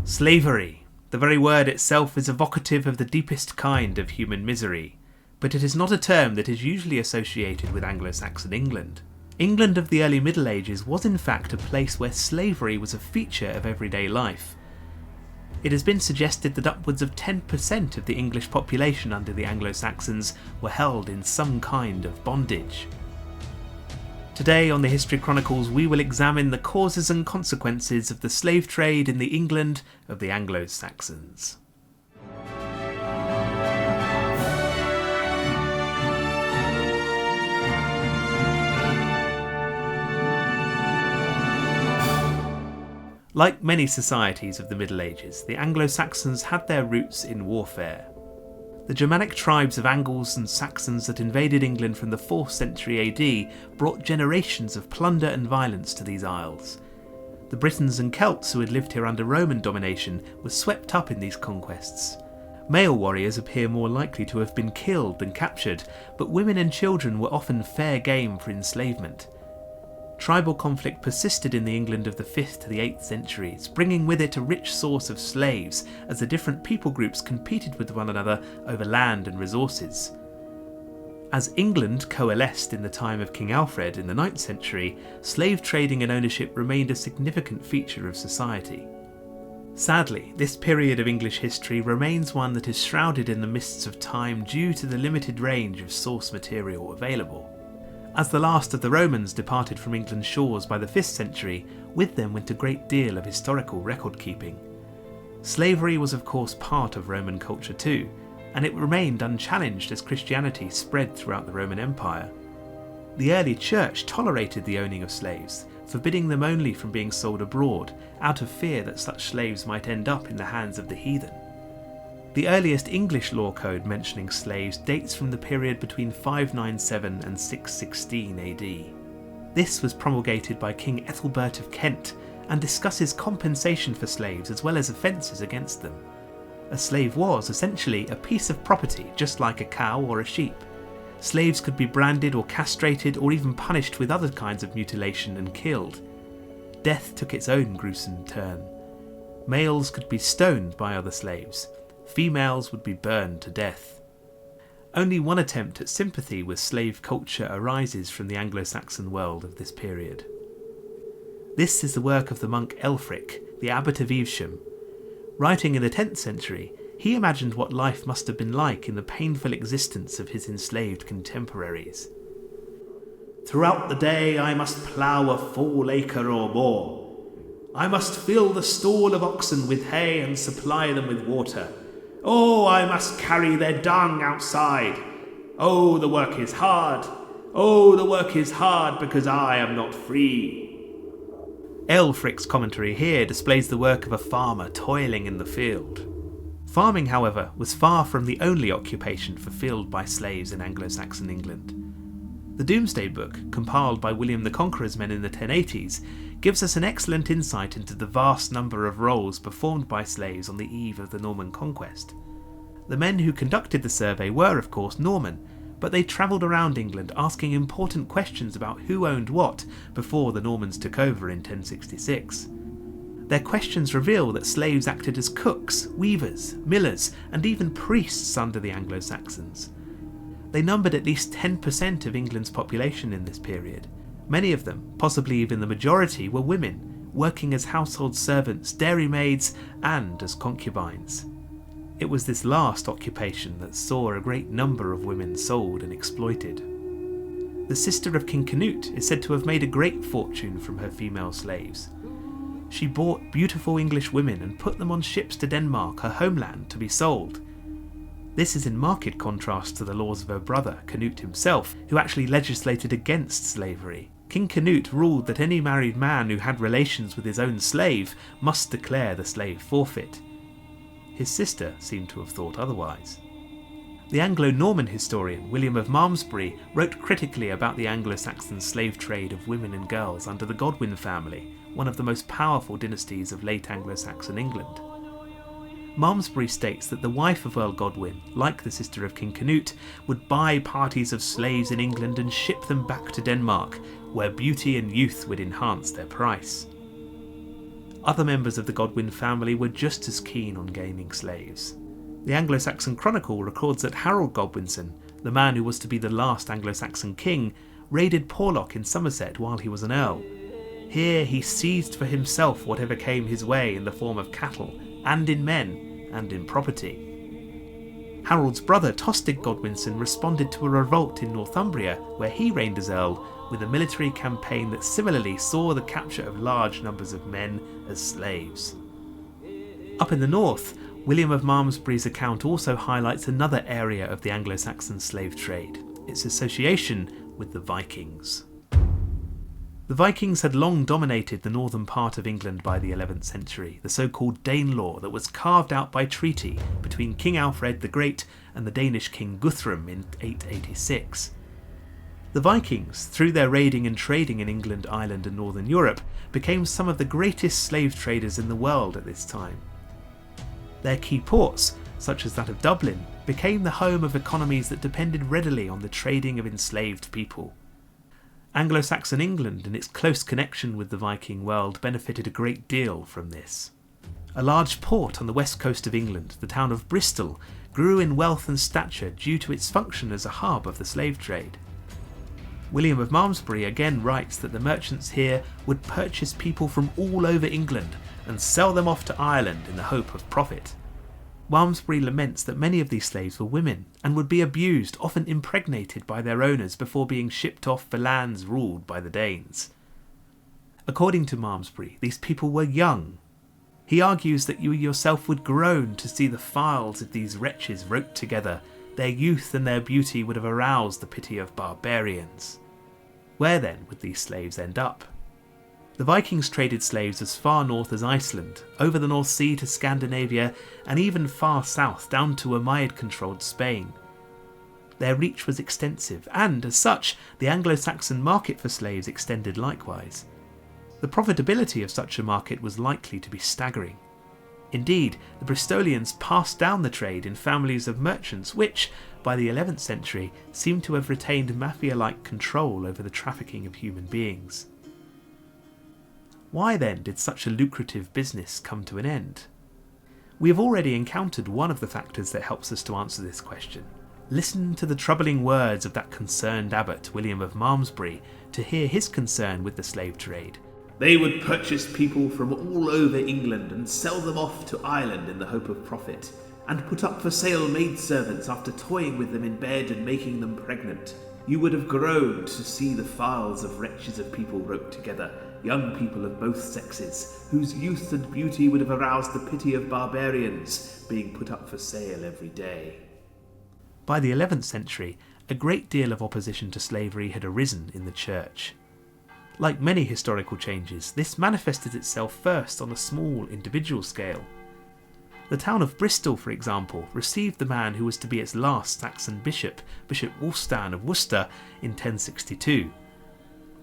Slavery. The very word itself is evocative of the deepest kind of human misery, but it is not a term that is usually associated with Anglo-Saxon England. England of the early Middle Ages was in fact a place where slavery was a feature of everyday life. It has been suggested that upwards of 10% of the English population under the Anglo-Saxons were held in some kind of bondage. Today on the History Chronicles we will examine the causes and consequences of the slave trade in the England of the Anglo-Saxons. Like many societies of the Middle Ages, the Anglo-Saxons had their roots in warfare. The Germanic tribes of Angles and Saxons that invaded England from the 4th century AD brought generations of plunder and violence to these isles. The Britons and Celts who had lived here under Roman domination were swept up in these conquests. Male warriors appear more likely to have been killed than captured, but women and children were often fair game for enslavement. Tribal conflict persisted in the England of the 5th to the 8th centuries, bringing with it a rich source of slaves as the different people groups competed with one another over land and resources. As England coalesced in the time of King Alfred in the 9th century, slave trading and ownership remained a significant feature of society. Sadly, this period of English history remains one that is shrouded in the mists of time due to the limited range of source material available. As the last of the Romans departed from England's shores by the 5th century, with them went a great deal of historical record-keeping. Slavery was of course part of Roman culture too, and it remained unchallenged as Christianity spread throughout the Roman Empire. The early church tolerated the owning of slaves, forbidding them only from being sold abroad, out of fear that such slaves might end up in the hands of the heathen. The earliest English law code mentioning slaves dates from the period between 597 and 616 AD. This was promulgated by King Ethelbert of Kent and discusses compensation for slaves as well as offences against them. A slave was, essentially, a piece of property, just like a cow or a sheep. Slaves could be branded or castrated or even punished with other kinds of mutilation and killed. Death took its own gruesome turn. Males could be stoned by other slaves. Females would be burned to death. Only one attempt at sympathy with slave culture arises from the Anglo-Saxon world of this period. This is the work of the monk Elfric, the abbot of Evesham. Writing in the 10th century, he imagined what life must have been like in the painful existence of his enslaved contemporaries. "Throughout the day I must plough a full acre or more. I must fill the stall of oxen with hay and supply them with water. Oh, I must carry their dung outside. Oh, the work is hard. Oh, the work is hard because I am not free." Elfric's commentary here displays the work of a farmer toiling in the field. Farming, however, was far from the only occupation fulfilled by slaves in Anglo-Saxon England. The Domesday Book, compiled by William the Conqueror's men in the 1080s, gives us an excellent insight into the vast number of roles performed by slaves on the eve of the Norman Conquest. The men who conducted the survey were, of course, Norman, but they travelled around England asking important questions about who owned what before the Normans took over in 1066. Their questions reveal that slaves acted as cooks, weavers, millers, and even priests under the Anglo-Saxons. They numbered at least 10% of England's population in this period. Many of them, possibly even the majority, were women, working as household servants, dairymaids, and as concubines. It was this last occupation that saw a great number of women sold and exploited. The sister of King Canute is said to have made a great fortune from her female slaves. She bought beautiful English women and put them on ships to Denmark, her homeland, to be sold. This is in marked contrast to the laws of her brother, Canute himself, who actually legislated against slavery. King Canute ruled that any married man who had relations with his own slave must declare the slave forfeit. His sister seemed to have thought otherwise. The Anglo-Norman historian William of Malmesbury wrote critically about the Anglo-Saxon slave trade of women and girls under the Godwin family, one of the most powerful dynasties of late Anglo-Saxon England. Malmesbury states that the wife of Earl Godwin, like the sister of King Canute, would buy parties of slaves in England and ship them back to Denmark, where beauty and youth would enhance their price. Other members of the Godwin family were just as keen on gaining slaves. The Anglo-Saxon Chronicle records that Harold Godwinson, the man who was to be the last Anglo-Saxon king, raided Porlock in Somerset while he was an earl. Here he seized for himself whatever came his way in the form of cattle, and in men, and in property. Harold's brother Tostig Godwinson responded to a revolt in Northumbria, where he reigned as earl, with a military campaign that similarly saw the capture of large numbers of men as slaves. Up in the north, William of Malmesbury's account also highlights another area of the Anglo-Saxon slave trade, its association with the Vikings. The Vikings had long dominated the northern part of England by the 11th century, the so-called Danelaw that was carved out by treaty between King Alfred the Great and the Danish King Guthrum in 886. The Vikings, through their raiding and trading in England, Ireland and Northern Europe, became some of the greatest slave traders in the world at this time. Their key ports, such as that of Dublin, became the home of economies that depended readily on the trading of enslaved people. Anglo-Saxon England and its close connection with the Viking world benefited a great deal from this. A large port on the west coast of England, the town of Bristol, grew in wealth and stature due to its function as a hub of the slave trade. William of Malmesbury again writes that the merchants here would purchase people from all over England and sell them off to Ireland in the hope of profit. Malmesbury laments that many of these slaves were women and would be abused, often impregnated by their owners before being shipped off for lands ruled by the Danes. According to Malmesbury, these people were young. He argues that you yourself would groan to see the files of these wretches roped together. Their youth and their beauty would have aroused the pity of barbarians. Where then would these slaves end up? The Vikings traded slaves as far north as Iceland, over the North Sea to Scandinavia, and even far south down to Umayyad-controlled Spain. Their reach was extensive, and, as such, the Anglo-Saxon market for slaves extended likewise. The profitability of such a market was likely to be staggering. Indeed, the Bristolians passed down the trade in families of merchants which, by the 11th century, seem to have retained mafia-like control over the trafficking of human beings. Why then did such a lucrative business come to an end? We have already encountered one of the factors that helps us to answer this question. Listen to the troubling words of that concerned abbot, William of Malmesbury, to hear his concern with the slave trade. They would purchase people from all over England and sell them off to Ireland in the hope of profit, and put up for sale maidservants after toying with them in bed and making them pregnant. You would have groaned to see the files of wretches of people roped together, young people of both sexes, whose youth and beauty would have aroused the pity of barbarians, being put up for sale every day. By the 11th century, a great deal of opposition to slavery had arisen in the church. Like many historical changes, this manifested itself first on a small individual scale. The town of Bristol, for example, received the man who was to be its last Saxon bishop, Bishop Wulfstan of Worcester, in 1062.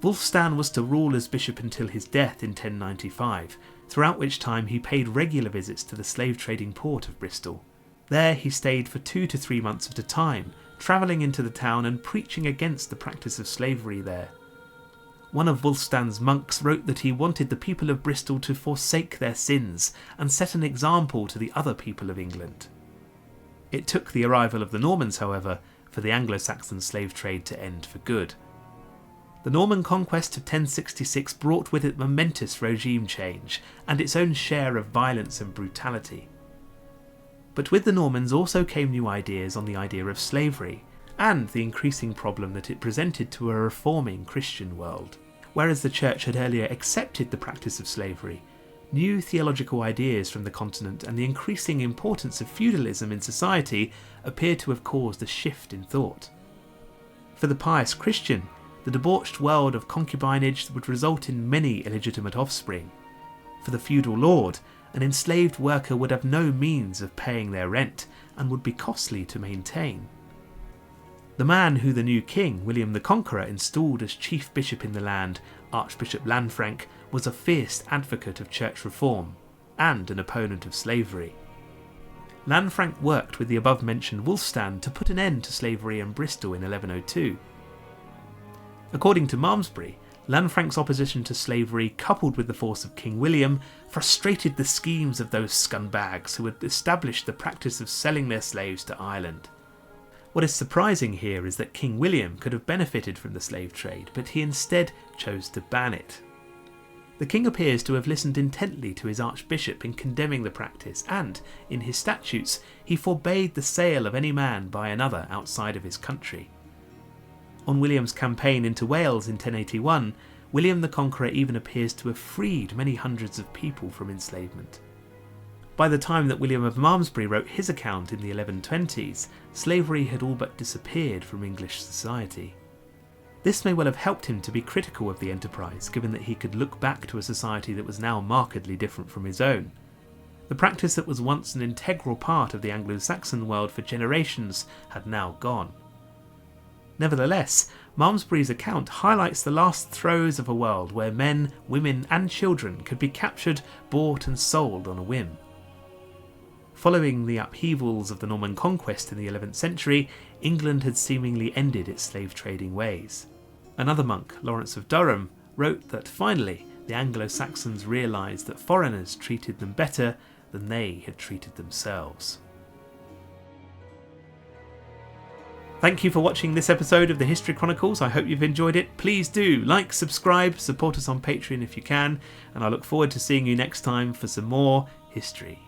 Wulfstan was to rule as bishop until his death in 1095, throughout which time he paid regular visits to the slave-trading port of Bristol. There he stayed for 2 to 3 months at a time, travelling into the town and preaching against the practice of slavery there. One of Wulfstan's monks wrote that he wanted the people of Bristol to forsake their sins and set an example to the other people of England. It took the arrival of the Normans, however, for the Anglo-Saxon slave trade to end for good. The Norman Conquest of 1066 brought with it momentous regime change and its own share of violence and brutality. But with the Normans also came new ideas on the idea of slavery, and the increasing problem that it presented to a reforming Christian world. Whereas the Church had earlier accepted the practice of slavery, new theological ideas from the continent and the increasing importance of feudalism in society appeared to have caused a shift in thought. For the pious Christian, the debauched world of concubinage would result in many illegitimate offspring. For the feudal lord, an enslaved worker would have no means of paying their rent and would be costly to maintain. The man who the new king, William the Conqueror, installed as chief bishop in the land, Archbishop Lanfranc, was a fierce advocate of church reform and an opponent of slavery. Lanfranc worked with the above-mentioned Wulfstan to put an end to slavery in Bristol in 1102. According to Malmesbury, Lanfranc's opposition to slavery, coupled with the force of King William, frustrated the schemes of those scumbags who had established the practice of selling their slaves to Ireland. What is surprising here is that King William could have benefited from the slave trade, but he instead chose to ban it. The king appears to have listened intently to his archbishop in condemning the practice, and, in his statutes, he forbade the sale of any man by another outside of his country. On William's campaign into Wales in 1081, William the Conqueror even appears to have freed many hundreds of people from enslavement. By the time that William of Malmesbury wrote his account in the 1120s, slavery had all but disappeared from English society. This may well have helped him to be critical of the enterprise, given that he could look back to a society that was now markedly different from his own. The practice that was once an integral part of the Anglo-Saxon world for generations had now gone. Nevertheless, Malmesbury's account highlights the last throes of a world where men, women and children could be captured, bought and sold on a whim. Following the upheavals of the Norman Conquest in the 11th century, England had seemingly ended its slave trading ways. Another monk, Lawrence of Durham, wrote that finally the Anglo-Saxons realised that foreigners treated them better than they had treated themselves. Thank you for watching this episode of the History Chronicles. I hope you've enjoyed it. Please do like, subscribe, support us on Patreon if you can, and I look forward to seeing you next time for some more history.